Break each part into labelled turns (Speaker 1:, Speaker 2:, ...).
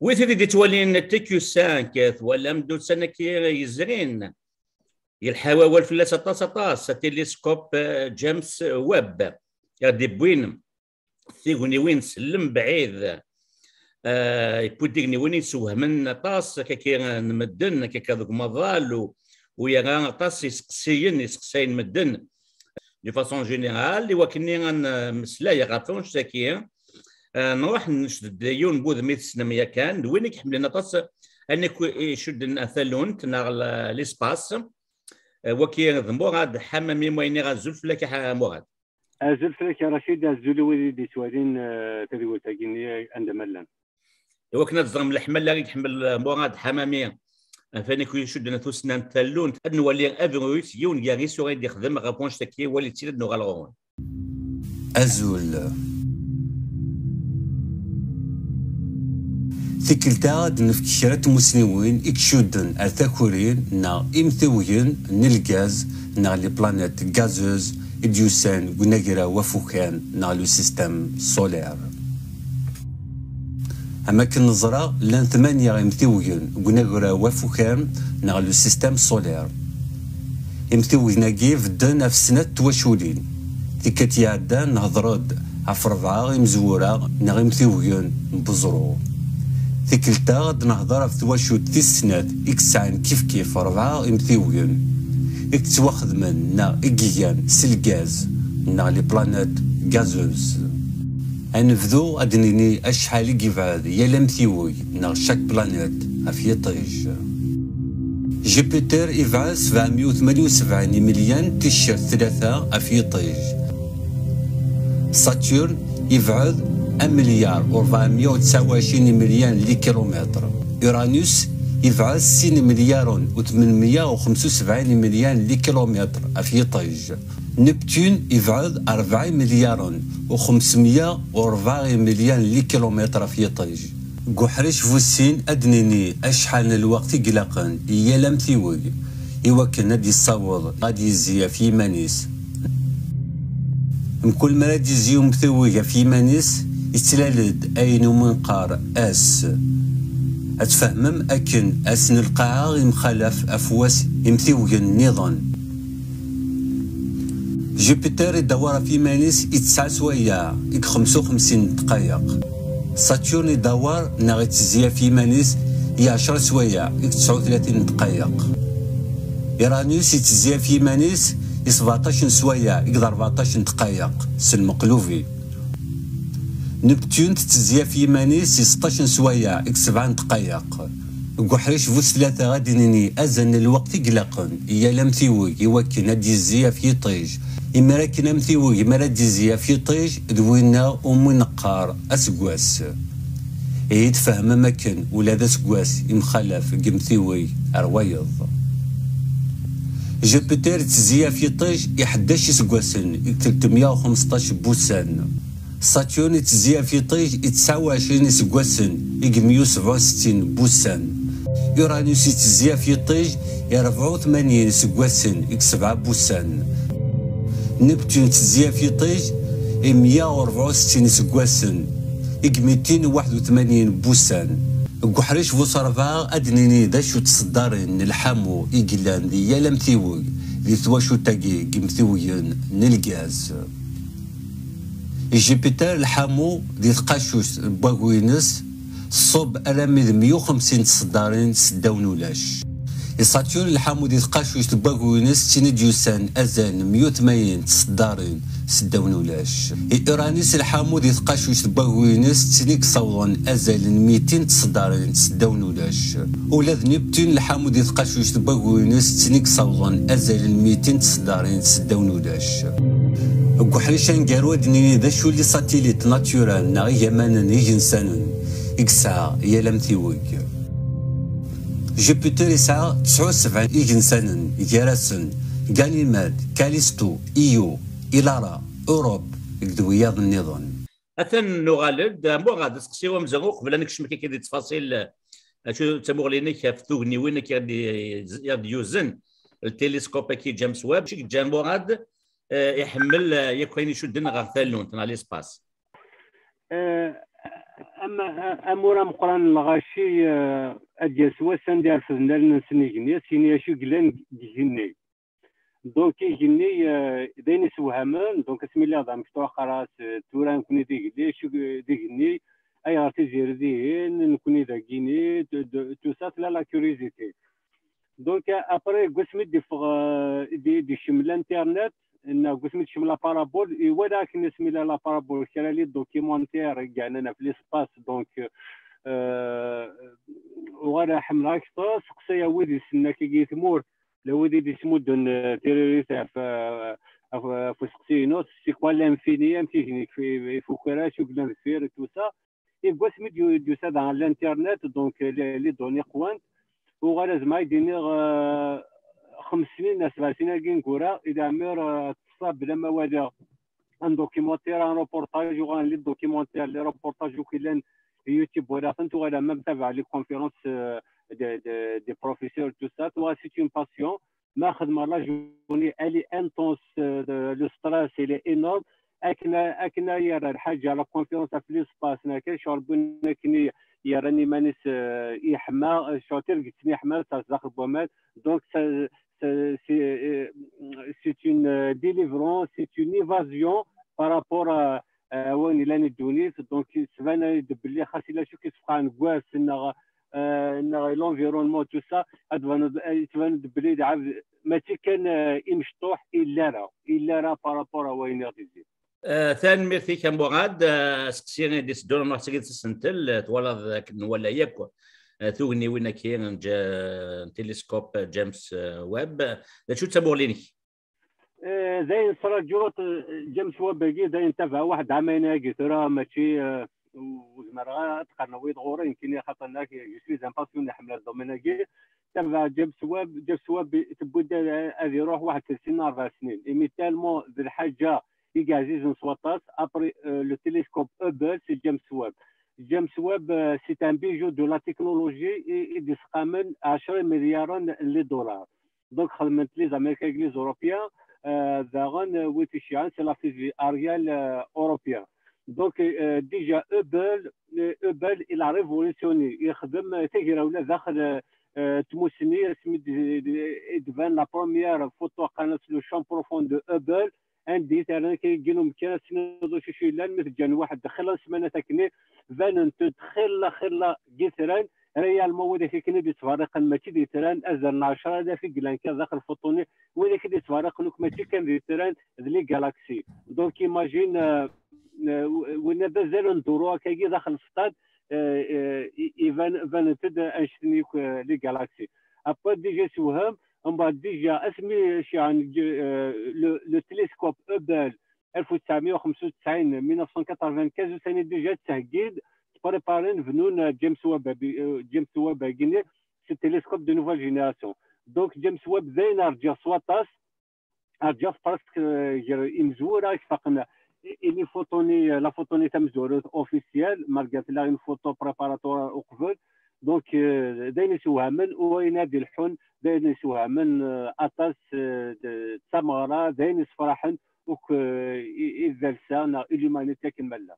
Speaker 1: ويثدي دي تولين تيكيو 5 ولا مدو سنة كي يزرين الحواول في اللاسة طاس تيليسكوب جيمس ويب غادي بوين ثيغني وين سلم بعيد يبوديغني وين يسوه من طاس كي نمدن كي ذوك مظال ويا طاس يسقسين مدن دي فاسون جينيرال اللي وكني غنمسلايا غافون شتاكي نروح نشد يون بوذ ميت سنمية كان وين يحملنا طاس انك يشد اثلونت ناغ ليسباس وكي ذمبو غاد حمامي مويني غازول فلاك مراد
Speaker 2: ازل فلاك يا رشيد الزولوي دي سوالين تدوي تاكيني عندما لان
Speaker 1: وكنا تزرم الحمل لا يحمل مراد حمامي فاني كي يشد ثوسنا ثلون نولي افرويس يون ياغي سوري دي خدم غابونش تاكي ولي تيد نو غالغون
Speaker 3: ازول ثكلتا نفكشرات مسنوين اكشودن الثاكورين نا امثوين نلغاز نا لي بلانيت غازوز اديوسان غناغرا وفوكان نا لو سيستم سولير اما كنزرا لان 8 امثوين غناغرا وفوكان نا لو سيستم سولير امثوين كيف دنا في سنه تواشولين تيكاتي عدا نهضرد عف 4 مزوره نا امثوين بزرو ثكلتا غاد نهضر في تواشوت تيسنات إكسعان كيف 4 امثيوين إكتواخدمن نا إكيان سلغاز نا لي بلانيت غازوز أنفذو أدنيني أشحال كيفعاد يا لمثيوي نا شاك بلانيت أفيا طيج جوبيتر يفعل 778 مليون تيشيرت 3 أفيا طيج ساتورن يفعل 1 مليار و429 مليون لي كيلومتر يورانوس يفعل 6 مليار و875 مليون لي كيلومتر أفي طيج نبتون يفعل 4 مليار و540 مليون لي كيلومتر أفي طيج قحريش فوسين أدنيني أشحال الوقت يقلقن يا لمثيوي إوا نادي الصوض غادي يزيا في مانيس مكل ما غادي يزيو مثوية في مانيس يتلالد أين منقار أس أتفهمم أكن أسن القاعة مخالف أفواس يمثوي النظام جوبيتر يدور في مانيس يتسع سوايع 55 دقائق ساتورن يدور ناغي تزيا في مانيس 10 سوايع 39 دقائق يرانوس يتزيا في مانيس 17 سوايع 14 دقائق سلمقلوفي نبتون تتزيا في مانيس 16 سوايع 7 دقائق قحريش فوس 3 غادي نيني أزن الوقت يقلقن يا لمثيوي يوكن هادي الزيا في طيج إما راكن مثيوي إما رادي الزيا في طيج دوينا أمي نقار أسقواس يتفهم مكن ولا ذا سقواس يمخلف قمثيوي أروايض جوبيتر تزيا في طيج 11 سقواسن 315 بوسان ساتورن تزيا في طيج 29 سقواسن 167 بوسان يورانوس تزيا في طيج 84 سقواسن 7 بوسان نبتون تزيا في طيج 164 سقواسن 281 بوسان قحريش فوس 4 أدنيني دا شو تصدارين الحامو إيقلان دي يا لمثيوي دي ثواشو تاقي قمثيويين نلقاز جوبيتر الحامو دي تقاشوش باغوينس صوب أرامي 150 تصدارين سداون ولاش ساتورن الحامو دي تقاشوش باغوينس تينيديوسان أزان 180 تصدارين سداون ولاش إيرانيس الحامو دي تقاشوش باغوينس تينيك صوضن أزال 200 تصدارين سداون ولاش ولاد نبتون الحامو دي تقاشوش باغوينس تينيك صوضن أزال 200 تصدارين سداون ولاش قحريشان قاروا دنيني ذا شو اللي ساتيليت ناتورال نا يمانا يجنسانن إكسا يا لمثيوي جوبيتر يسعى 79 يجنسانن يجراسن غانيماد كاليستو إيو إلارا أوروب يقدوياض النظام
Speaker 1: أثن نغالد مو غادي تسقسيو مزغو قبل أنك شمكي كي تفاصيل شو تمور لينك في ثوغني وينك يغادي يوزن التلسكوب كي جيمس ويب شي جان مراد يحمل يكون يشدنا غير ثالون تاع ليسباس
Speaker 2: امورا مقران الغاشي اديا سوا سندير في النال نسني سيني شو قلان جيني دونك يجيني داين سوهمان دونك اسمي الله ضام كتو خلاص تورا نكوني ديك شو ديغني اي ارتي زيردين نكوني داكيني تو سا لا كوريزيتي دونك ابري قسمي دي شمل الانترنت ان قسمي شمل لا بارابول ولكن اسمي لا بارابول كرا لي دوكيمونتير كاع انا في ليسباس دونك وغادا حمل اكثر سقسيا ودي سنا كي تمور لو ودي سمودن تيريريست في سقسينوس سي كوا لانفيني تكنيك في فوكراش وكلان فير تو سا يبغى سمي ديو سا dans الانترنت دونك لي دوني قوانت وغادا زعما يديني 5 سنين 7 سنين كي نكورا اذا عمر تصاب بلا ما وادا ان دوكيمونتير ان روبورتاج وغان لي دوكيمونتير لي روبورتاج وكيلان يوتيوب ولا فهمت ولا ما متابع لي كونفيرونس دي بروفيسور تو سا تو سي اون باسيون ما خدمه لا جوني الي انتونس لو ستريس الي انورم اكنا يرى الحاجه على كونفيرونس في لي سباس ناكل شربنا كني يراني مانيس يحمى شاطر قلتني حمى داخل بومال دونك c'est une délivrance, c'est une évasion par rapport à وين لاني دونيس دونك سبانا باللي خاص الا شو كيتبقى نكواس ان لونفيرونمون تو سا تبان باللي عاد ماشي كان مشطوح الا راه بارابور وين غادي
Speaker 1: ثاني ميرثي كان بوغاد سقسينا ديس دور ما سقيت السنتل تولا ذاك ولا ياك ثوغني وين كاين تيليسكوب جيمس ويب شو تسمو ليني
Speaker 2: زين صرا جوت جيمس ويب باقي زين تبع واحد عامين كثرة ماشي وزمرا تقرنويد غوري يمكن خاطرنا جو سوي زان باسيون حمل الدومين كي تبع جيمس ويب تبدا هذه يروح واحد 30 4 سنين ايميتالمون ذي الحاجه يعزيز نصوطاس ابري لو تيليسكوب اوبل سي جيمس ويب سي ان بيجو دو لا تكنولوجي يدسقامن 10 مليار دولار دونك خدمت لي زامريكان لي اوروبيان داغن ويتشيان سي لا فيزي اريال اوروبيان دونك ديجا اوبل الى ريفوليسيوني يخدم تيجرا ولا داخل تموسني سميت دفان لا بروميير فوتو قناه لو شامب بروفون دو اوبل عندي انا كيجينهم كان سنودو شي لان مثل جان واحد دخل سمانه تكني فان تدخل خلا جيتران ريال مود كيكني بيتفارق ماشي ديتران ازرنا 10 في كلان داخل فوتوني وين كيدي تفارق لك ماشي كان ديتران لي جالاكسي دونك ايماجين وين بازال ندورو كي داخل السطاد فان تد انشتني لي جالاكسي ابا ديجا سوهم ومن بعد ديجا اسمي يعني لو تيليسكوب اوبل 1995 1995 سنه ديجا تهجيد بريبارين فنون جيمس ويب كيني سي تيليسكوب دو نوفال جينيراسيون دونك جيمس ويب زين رجع سواطاس رجع برسك مزوره كفاقنا إلي فوتوني لا فوتوني تم زورت اوفيسيال مالغات لا فوتو بريباراتور وقبل دونك داين يسوهمن وينادي الحن داين يسوهمن اطاس تسمغرا داين يسفرحن وك اذا لسانا اليومانيتي كملا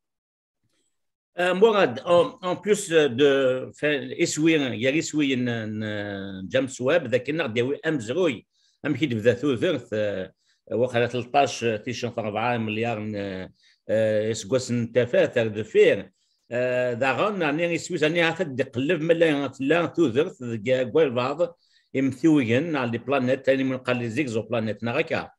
Speaker 1: مراد en plus de يسوي جيمس ويب ذاك النغ ديوي امزروي ام كي تبدا ثوثرث وقع 13 تيشن 4 مليار يسقوس نتفاثر دفير داغون اني يسوي اني هتد قلب ملا لا توذرث قال بعض يمثوين على البلانيت ثاني من قال لي زيكزو بلانيت نغاكا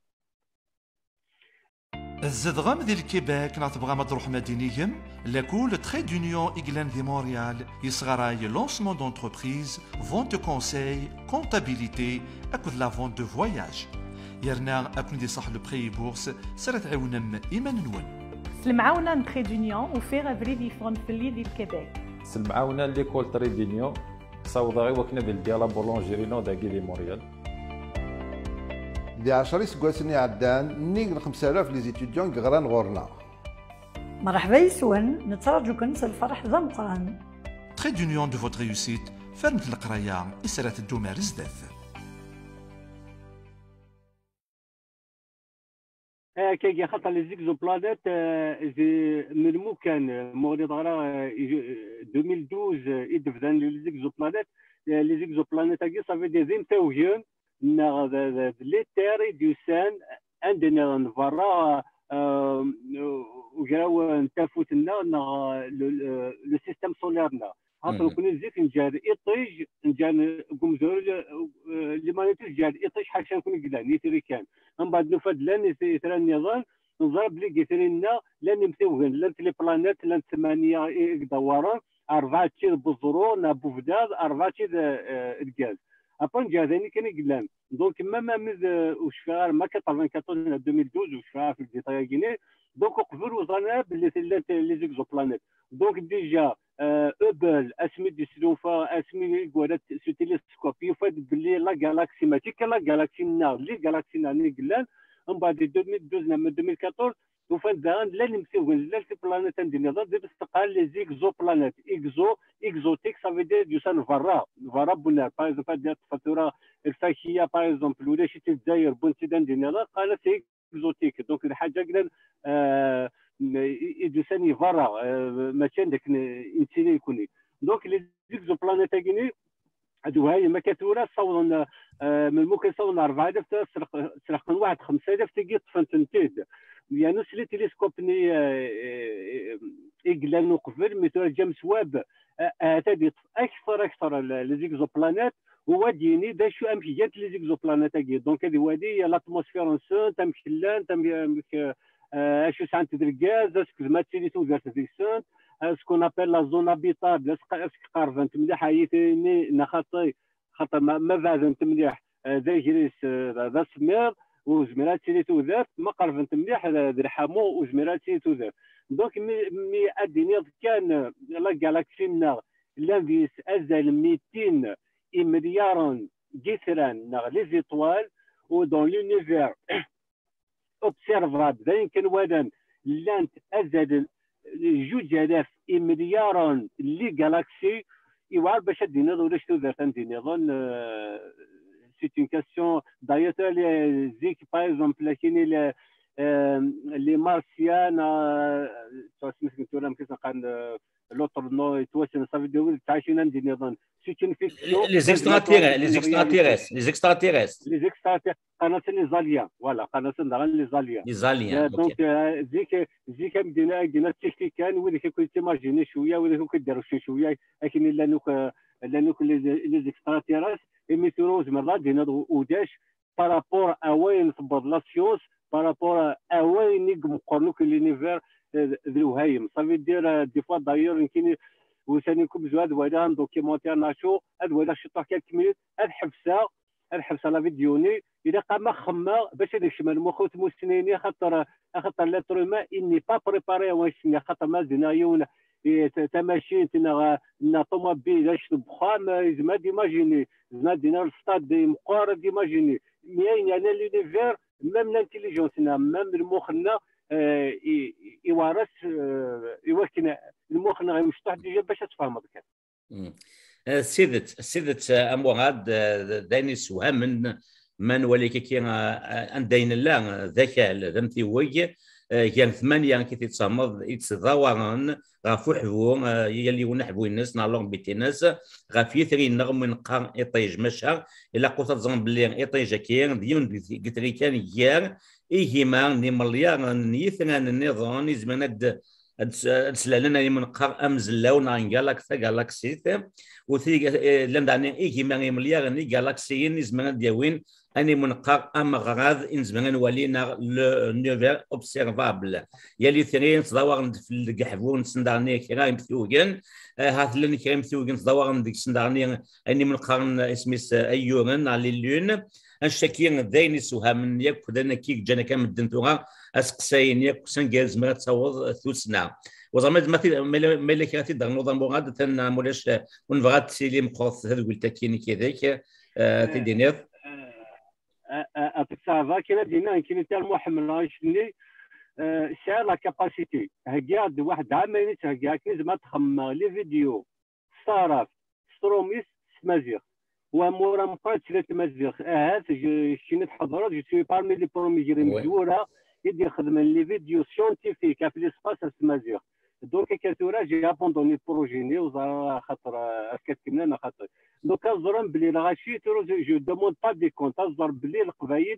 Speaker 4: الزدغام ذي الكيباك نعتبغى مطروح مدينيهم لاكول تخي دونيون إغلان ذي مونريال يصغراي لونسمون دونتربريز فونت كونساي كونتابيليتي أكد لا فونت دو فواياج يرنا أكون دي صح لبخي بورس سرت عونم إيمان نون
Speaker 5: سلمعاونا نتخي دونيون وفيغ افري دي فون فلي دي الكيباك
Speaker 6: سلمعاونا ليكول تري دونيون صوضاغي وكنا بالديالا بولونجيرينو داكي دي مونريال
Speaker 7: دي 10 سكواسني عدان نيك 5000 لي زيتيديون غران غورنا
Speaker 8: مرحبا يسون نترجوكم الفرح ذا مقران
Speaker 4: تخي دونيون دو فوت ريوسيت فرمت القرايه اسرات الدومار زداف
Speaker 2: كي خاطر لي زيكزو بلانيت من الممكن مورد غرا 2012 يدفدان لي زيكزوبلانيت لي زيكزوبلانيت هاكي صافي دي زيمتاوجين لي تيري ديوسان عندنا نفرا وجراو نتافوتنا لو سيستيم سولارنا خاطر كون نزيد نجار ايطيج نجار قمزور اللي ما نتيش جار ايطيج حاشا نكون قلان يتري كان من بعد نفاد لان يترى النظام نضرب لي قيترينا لان نمثوهن لان لي بلانيت لان 8 دوران 4 تشير بالزرور بوفداد 4 تشير الغاز ابون جازاني كان قلان دونك ما مز وشفار ما 94 2012 وشفار في الديتاي كيني دونك قبل وصلنا باللي لي زيكزوبلانيت دونك ديجا اوبل اسمي دي سلوفا اسمي كوارات سو تيليسكوب يفاد باللي لا جالاكسي ماشي كلا جالاكسي نا لي جالاكسي ناني قلان من بعد 2012 من 2014 وفان دان لا نمسيوغن لا في بلانيت عندنا ضد استقال لي زيكزو بلانيت اكزوتيك صافي دي يوسان فرا بنا باغ اكزومبل ديال الفاتوره الفاكهيه باغ اكزومبل ولا شي الجزائر بونتي عندنا قال سي اكزوتيك دونك الحاجه قلنا يدوساني فرا ماشي عندك انسيني يكوني دونك لي زيكزو بلانيت كاينين هادو هاي ما كثوره صونا من ممكن صونا 4000 سرقنا واحد 5000 تيجي طفنت نتيد يعني سلي تيليسكوب ني اقلان وقفل مثل جيمس واب هذا اكثر لي زيكزو بلانيت هو ديني دا شو امكيات لي زيكزو بلانيت كي دونك هذه وادي لاتموسفير نسون تم كلان تم اشو سانت دركاز اسكو ما تسيلي توزرت ديك سون سكون ابل لا زون ابيتابل اسك قارفنت مليح حياتي نخاطي خاطر ما بعد مليح ذا جريس ذا سمير وزميرات تسيلي توزرت ما قارفنت مليح ذا حمو وزميرات تسيلي توزرت دونك مي اديني كان لا جالاكسينا لافيس ازال 200 مليار جسران لي زيطوال ودون لونيفير اوبسيرفاب يمكن ودان لانت ازاد 2000 مليار لي جالاكسي يوار باش دينا ولا شتو درت عندي نظن سي اون كاستيون دايوت لي زيك باغ اكزومبل كاين لي مارسيان سميتو تولا يمكن كان لوتر نو يتوسن صافي ديال تعيشين عندي نظن سي اون فيكسيون
Speaker 1: لي زيكستراتيريس قناه لي زاليان فوالا قناه لي زاليان دونك زيك مدينه التكتيكان ولا كيكون تيماجيني شويه ولا كيديروا شويه لكن الا نوك لي زيكستراتيريس ايميتروز مرات دينا وداش بارابور اوين تبض لا سيونس بارابور اوين يقمقرنوك لونيفير ذو صافي دير دي فوا دايور يمكن وثاني كوب زواد ولا دوكيمونتير ناشو هاد ولا شي طاح كملت الحبسه لا فيديوني اذا قام خما باش هذاك الشمال مخوت مسنيني خاطر لاتروما اني با بريباري واش خاطر ما زنايون تماشي تنا طوموبيل اش بخام زعما ديماجيني زعما دينا الستاد دي مقارب ديماجيني مين يعني لونيفير ميم لانتيليجونس ميم المخنا يوارث يوكن المخنا غيمشطح ديجا باش تفهم هذاك سيدت اموغاد دايني سوها من وليك كي اندين الله ذكاء ذمتي وي كان 8 كي تتصمد يتضاورن غافو حبو يلي ونحبو الناس نالون بيتي الناس غاف يثري نغم نقا يطيج مشا الا قلت تظن بلي يطيج كاين ديون قتري كان يار إيهما نمليار نيثنا النظام يزمند سلالنا من قار امزلاو نان جالاكسي وثي لان دعني إيهما نمليار ني جالاكسيين يزمند ديوين اني من قار امغراض ان زمان ولينا لو نيفير اوبسيرفابل يلي ثرين تدور في القحبون سنداني كرايم ثوغن هات لن كرايم ثوغن تدور ديك سنداني اني من قرن اسميس ايورن على اللون الشكير ذيني سوها من ياك ودنا كيك جانا كام الدنتوغا اسقساين ياك سنجاز ما تصوض ثوسنا وزعما ملي كاتي دغ نظام غاد تن مولاش ونبغات سيلي مقوص هذا قلت كيني كذاك تدينيف
Speaker 2: افكسافا كاين دينا كاين تاع المحمل راشني شال لا كاباسيتي هكا واحد عامين هكا كي زعما تخمم لي فيديو صارف ستروميس مازيغ ومورا مقات ثلاث مازيغ هات شي نتحضر جو سوي بارمي لي بروميجري مزوره يدي خدم لي فيديو سيونتيفيك في ليسباس مازيغ دونك كثورة جي ابوندوني بروجيني وزارة خاطر كتكملنا خاطر دوكا زرم بلي الغاشي جو دوموند با دي كونت زر بلي القبايل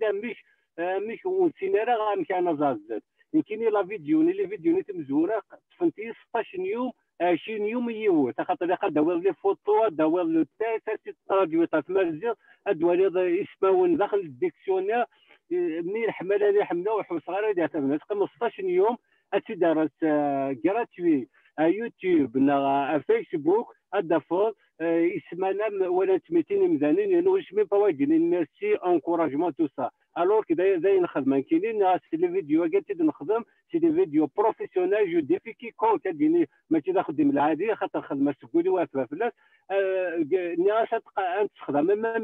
Speaker 2: مش ونسينا راه كان زازت يمكن لا فيديو لي فيديو تمزوره تفنتي 16 يوم 20 يوم يوت خاطر لقى داول لي فوتو داول لو تيست راديو تاع مازال ادوالي يسمعون داخل الديكسيونير منين حملاني حمله وحوس صغيره ديال 15 يوم اتدارت غراتوي يوتيوب نا فيسبوك ادافور يسمعنا ولا تميتين مزانين يعني واش مي بواجين ميرسي انكوراجمون تو سا الوغ كدا زي نخدم كاينين ناس لي فيديو قالت نخدم سي دي فيديو بروفيسيونيل جو ديفيكي كون كديني ماشي نخدم العاديه خاطر الخدمه تقولي واقفه فلاس ناس تخدم ما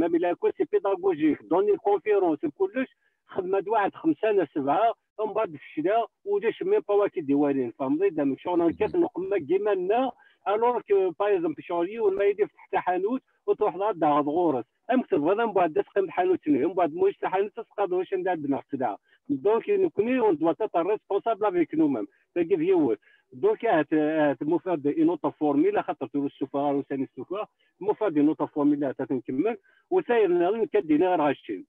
Speaker 2: ميلاكود سي بيداغوجيك دوني كونفيرونس كلش خدمه واحد 5 أنا 7 ومن بعد في الشتاء وداش ميم با واكي ديوالين فهمتي دام شغل كيف نقوم كيما لنا الوغ كو باغ اكزومبل شغلي وما يدير فتح حانوت وتروح لها غورس امكتب غدا من بعد تقيم الحانوت من بعد موش الحانوت تسقط واش ندير بنفسها دونك نكوني اون دوا تاع ريسبونسابل افيك نو ميم تجيب هيو دونك هات مفاد نوطه فورميلا خاطر تقول السفاره وثاني السفاره مفاد نوطه فورميلا تنكمل وساير كدينا غير هادشي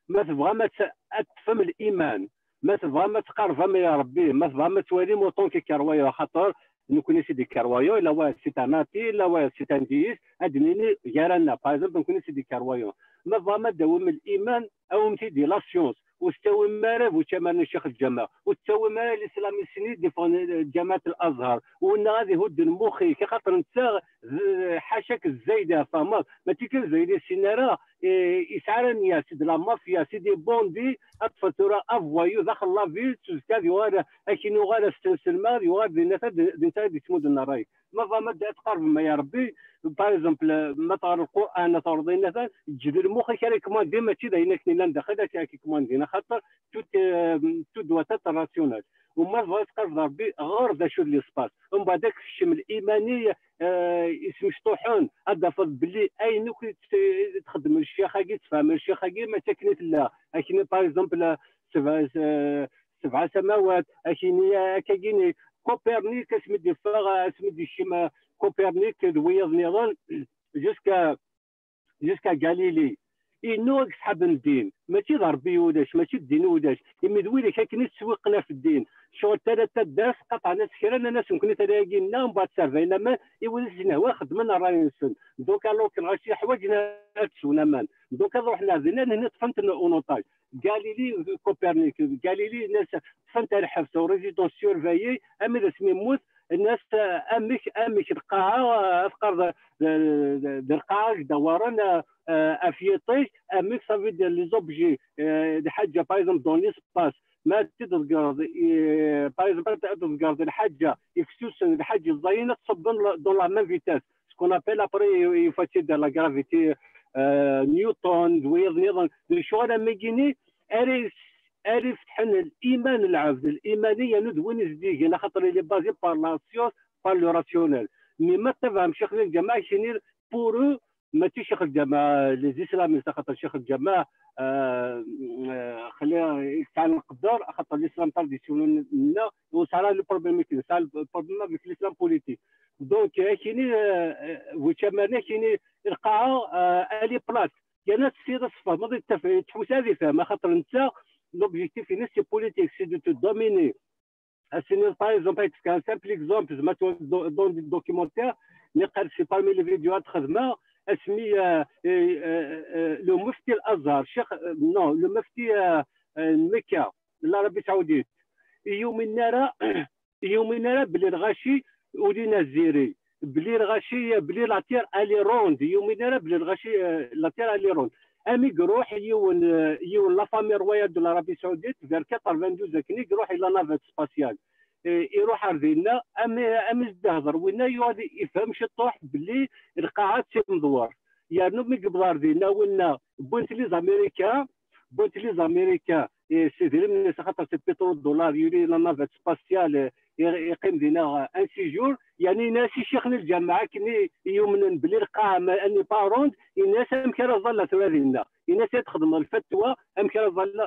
Speaker 2: ما تبغى ما تفهم الايمان ما تبغى ما تقرب ما يا ربي ما تبغى ما توالي موطون كي كروايو خاطر نكون سيدي كروايو لا وا سيتاناتي لا وا سيتانديس ادنيني جارانا باغ اكزومبل نكون سيدي كروايو ما تبغى ما دوم الايمان او متيدي لا سيونس وتساوي مارف وتمارن الشيخ الجماعه وتساوي مارف الاسلامي السني ديفون جامعه الازهر وان غادي يهد المخي كي خاطر انت حاشاك الزايده فما ما تيكل زايده سينارا يسعرني سيدي لا مافيا سيدي بوندي اطفال افوايو داخل لا فيل تزكى وغادا اكينو غادا ستنسلما وغادا نتا دي تمود النراي ما فما تقرب ما يا ربي باغ اكزومبل ما تقرا القران ترضي مثلا تجبر مخك عليك كمان ديما تي داينك لا داخل هكاك كمان دينا خاطر تو دوا راسيونال وما بغا تقرب ربي غير دا شو لي سباس ومن بعد داك الشم الايماني يسمشطوحون هذا فضل بلي اي نوك تخدم الشيخ كي تفهم الشيخ كي ما تكنيت لا اكيني باغ اكزومبل 7 سماوات اكيني كايني كوبرنيك اسمدي فاغ اسمدي الشما كوبرنيك دويض نيران جوسكا غاليلي إنه أصحاب الدين ماشي ضربي وداش ماشي الدين وداش يمدوي لك كاين تسوقنا في الدين شغل ثلاثة درس قطع ناس كيرانا ناس ممكن تلاقينا ومن بعد سافينا ما يولي هو خدمنا راهي نسن دوكا لو كان غاشي حوايجنا تسونا مان دوكا روحنا هنا هنا تفهمت اونوطاج غاليلي كوبرنيك غاليلي ناس تفهمت الحبس وريزيدون سيرفايي اما اذا سمي موت الناس امك القاعه افكار القاعه دورنا افيطيش امك صافي ديال لي زوبجي الحاجه باغ اكزومبل دون ليسباس ما تقدر باغ اكزومبل تقدر الحاجه يكسوسن الحاجه الزاينه تصب دون لا ميم فيتاس سكون ابيل ابري يفاتي ديال لا غرافيتي نيوتن دويض نظام الشغل ميجيني اري فتحنا الايمان العبد الايمانيه ندوين زديك انا خاطر لي بازي بار لا سيونس بار لو راسيونيل مي ما تفهم شيخ الجماعه شنير بورو ما تيشيخ الجماعه لي زيسلامي خاطر شيخ الجماعه خلينا يتعلم القدر خاطر الاسلام تراديسيونيل لنا وصار لو بروبليم كاين صار البروبليم في الاسلام بوليتيك دونك كاينين وتمرنا كاينين القاعه الي بلاص كانت السيده الصفا ما تحوس هذه فاهمه خاطر انت l'objectif c'est politique, c'est de te dominer. Par exemple, un simple exemple, dans des documentaires, c'est parmi les vidéos à traitement, le mufti al-Azhar, non, le mufti Mecca, l'Arabie Saoudite, يومنا بلي الغاشي ولينا الزيري بلي الغاشي بلي لاتير الي روند يومنا بلي الغاشي لاتير الي روند امي يروح يون لا فامي رويال دو العربيه السعوديه فير 92 كني يروح الى نافيت سباسيال يروح عرضينا امي زدهضر وين يفهم شي طوح بلي القاعات سي مدور يعني مي قبل عرضينا وين بونت لي زاميريكا سيدي من خاطر سي بترول دولار يوري لا نافيت سباسيال يقيم دينا ان سيجور يعني ناس شيخنا الجامعه كني يؤمن بلي القاعه اني باروند الناس امكن ظل ثلاثينا الناس تخدم الفتوى امكن ظل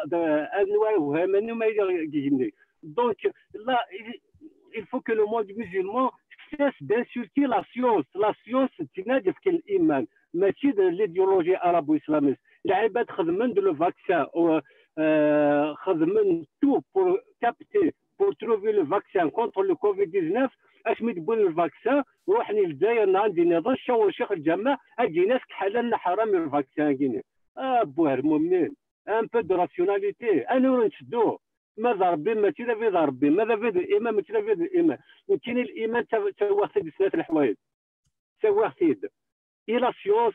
Speaker 2: انواع وهمني ما يجيني دونك لا il faut que le monde musulman cesse d'insulter la science. La science تنادي في الإيمان ماشي l'idéologie arabo-islamiste. العباد خدمن لو فاكسان خدمن تو pour capter pour trouver le vaccin contre le Covid-19. اش مي تقول الفاكسان روحني للجزائر عندي نظام شو شيخ الجماعه اجي ناس حلال حرام الفاكسان كيني بوهر مؤمنين ان بو دو راسيوناليتي انا نشدوه ماذا ربي ما تيلا في ربي ماذا في الايمان ما تيلا في الايمان يمكن الايمان تسوى سيد ثلاث الحوايج تسوى سيد الى سيونس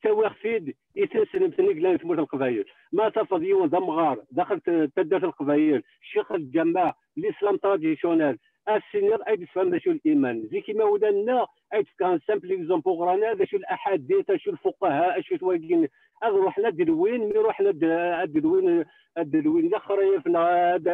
Speaker 2: تسوى سيد يتسلم تنقلان تموت القبائل ما تفض يوم دمغار دخلت تدات القبائل الشيخ الجماعه الاسلام تراديسيونيل السينير ايد تفهم شو الايمان زي كيما ولدنا ايد كان سامبل اكزومبل غرانا شو الاحاديث شو الفقهاء شو تواجين روحنا دلوين مي روحنا دلوين الاخر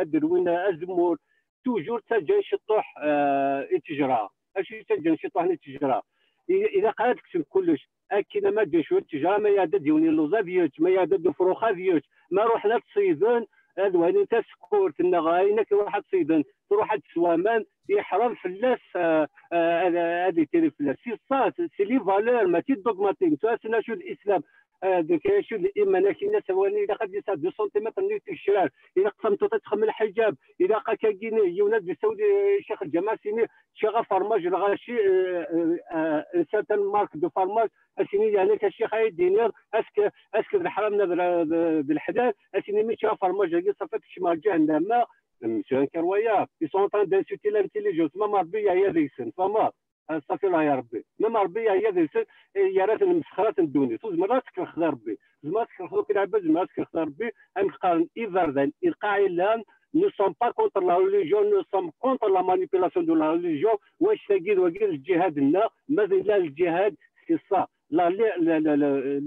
Speaker 2: دلوين الزمور توجور تجي شطوح التجاره اش تجي شطوح التجاره اذا قرات تكتب كلش اكيد ما دير شو التجاره ما يعدد ديوني لوزافيوت ما يعدد فروخافيوت ما روحنا تصيدون هذا وين تسكور تنغاينك روح تصيدن تروح تسوامان يحرم فلاس هذه تيري فلاس سي صات سي لي فالور ماشي دوغماتيك تاسنا شو الاسلام شو الايمان كاين سواني اذا قد يسا 2 سنتيمتر من الشرار اذا قسمتو تتخمل الحجاب اذا كاين يونس بالسعودي شيخ الجماعه سيني شيخ فرماج غاشي ساتن مارك دو فرماج اسيني يعني كشيخ دينير اسك الحرام بالحداد اسيني مي شيخ فرماج صفات شمال جهنم مسيو كرويا يسون طان دانسيتي لانتيليجونس ما ربي هي ديسن فما صافي الله يا ربي ما ربي هي ديسن يا رات المسخرات ندوني زمرات كنخدم ربي زمرات كنخدم كنعبد زمرات كنخدم ربي نقارن ايفردان القاعلان nous ne sommes pas contre la religion, nous sommes contre la manipulation de la religion. واش تاكيد وكيل الجهاد لنا ماذا لا الجهاد c'est ça.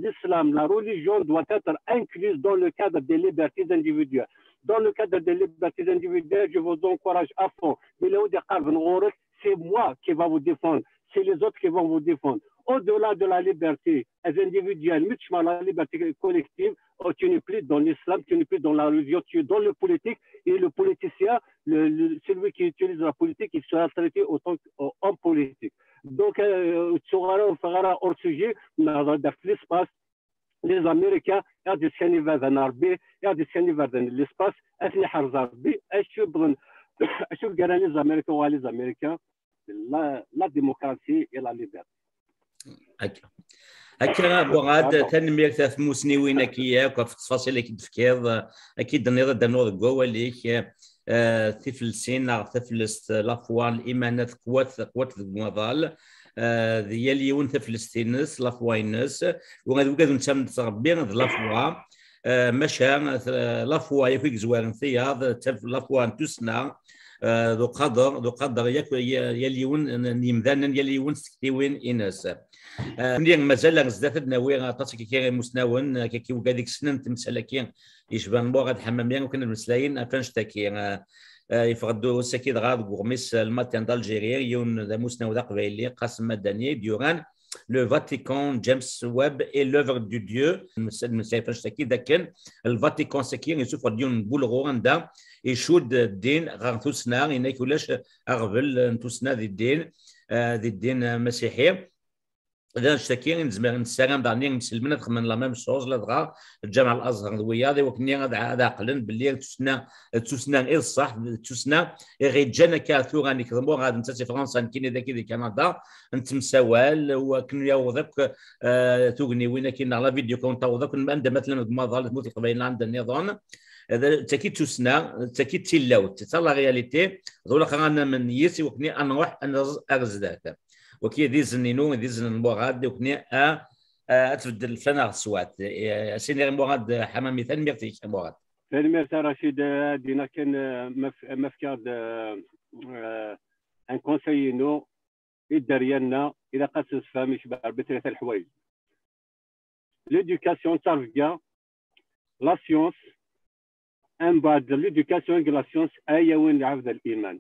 Speaker 2: L'islam, la religion doit être incluse dans le cadre des libertés individuelles. Dans le cadre des libertés individuelles, je vous encourage à fond. C'est moi qui va vous défendre, c'est les autres qui vont vous défendre. Au-delà de la liberté individuelle, la liberté collective, tu n'es plus dans l'islam, tu n'es plus dans la religion, tu es dans le politique. Et le politicien, celui qui utilise la politique, il sera traité autant qu'homme politique. Donc, on fera hors sujet, dans l'espace, les Américains, il y a des scénivers dans l'armée, il y a des scénivers dans l'espace, il y a des scénivers dans l'espace, les Américains, la démocratie et la liberté.
Speaker 1: هكا بوغاد تنمير ثلاث مسنوين كياك وفي التفاصيل كي تفكير اكيد نيض دانو غوا ليك ثفلسين ثفلست لافوان الايمانات قوات المظال دياليون ثفلستينس لافواينس وغادو كادو نتام ربي لافوا مشى لافوا يفيك زوارن ثياض لافوان تسنا ذو قدر يليون يمذانا يليون سكتيوين اناس ملي مازال زدات ناوي طاسك كي مسناون كي وكاديك السنه تمسالكين يشبان بوغاد حمامين وكنا مسلاين فنشتكي يفقدوا سكيد غاد غورميس الماتين دالجيريا يون ذا مسناو ذا قبيلي قاسم مدني ديوران le Vatican, James Webb et l'œuvre de Dieu. Le Vatican سكين يسوف ديون بول رواندا يشود الدين غير توسنا إن كلاش أغفل توسنا ذي الدين المسيحي. إذا نشتكي نزمر نسلم دعني مسلمنا تخمن لا ميم شوز لا دغا الجامعة الأزهر ذويا وكني هذا عقلا باللي توسنا غير الصح توسنا غير جانا كاثو غادي نكذبوا غادي نتا فرنسا كاين ذاك دي كندا انت مسوال وكن يوضك توغني وين كاين لا فيديو كونت توضك عند مثلا ما ظلت موت القبائل عند النظام هذا تاكيد توسنا تاكيد تيلاوت تا لا رياليتي دولا خانا من يسي وكني نروح ارز ذاك وكي ديزنينو ديزن المغاد وكني تبدل الفن الصوات سيني المغاد حمامي ثاني ميرتي المغاد
Speaker 2: ثاني ميرتي رشيد دينا كان مفكر ان كونسيينو يدرينا الى قاسس فامي شبه بثلاث الحوايج ليدوكاسيون تعرف كاع لا سيونس ان بعد ليدوكاسيون كاع لا سيونس ايا وين عبد الايمان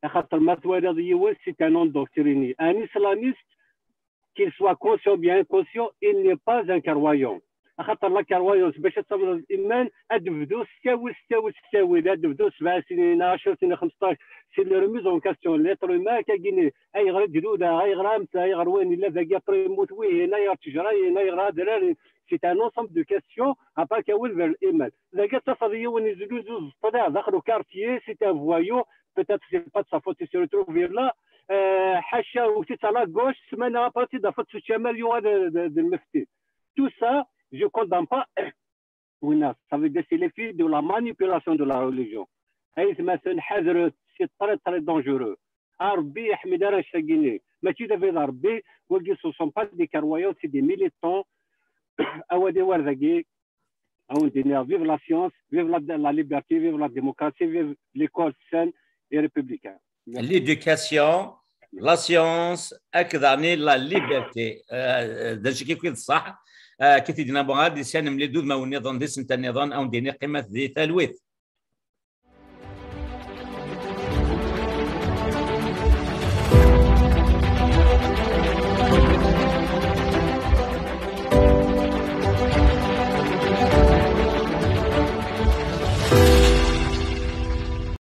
Speaker 2: خاطر المثوى ديال سي ان اندوكتريني ان اسلاميست qu'il soit conscient bien inconscient il n'est pas un croyant خاطر لا كاروايوس باش تصبر الايمان ادفدو ستاوي ادفدو 7 سنين 10 سنين 15 سي لو ريميز اون كاستيون ليتر ما كاين اي غير جدوده اي غرامت اي غروين الا ذاك ابري موت وي هنا يا تجري هنا يا دراري سي ان انسومبل دو كاستيون ابا كاول فير الايمان ذاك تصدي وين يزيدوا زوج طلع دخلوا كارتيي سي ان فوايو peut-être c'est pas de sa faute, il se retrouve là. Hacha ou c'est à la gauche, semaine à partir de la faute de Chamal, il y aura de Mefti. Tout ça, je ne condamne pas. Ça veut dire que c'est l'effet de la manipulation de la religion. C'est très très dangereux. Arbi, Ahmed Arachagini, Mathieu David Arbi, ce ne sont pas des carroyants, c'est des militants. Awade Warzaghi, vive la science, vive la liberté, vive la démocratie, vive l'école saine et républicaine.
Speaker 1: L'éducation, la science, la liberté. داش كيف صح كي تدينا بغا دي سان ملي دود ما ونظام دي سنت النظام او ديني قيمه ذي ثالوث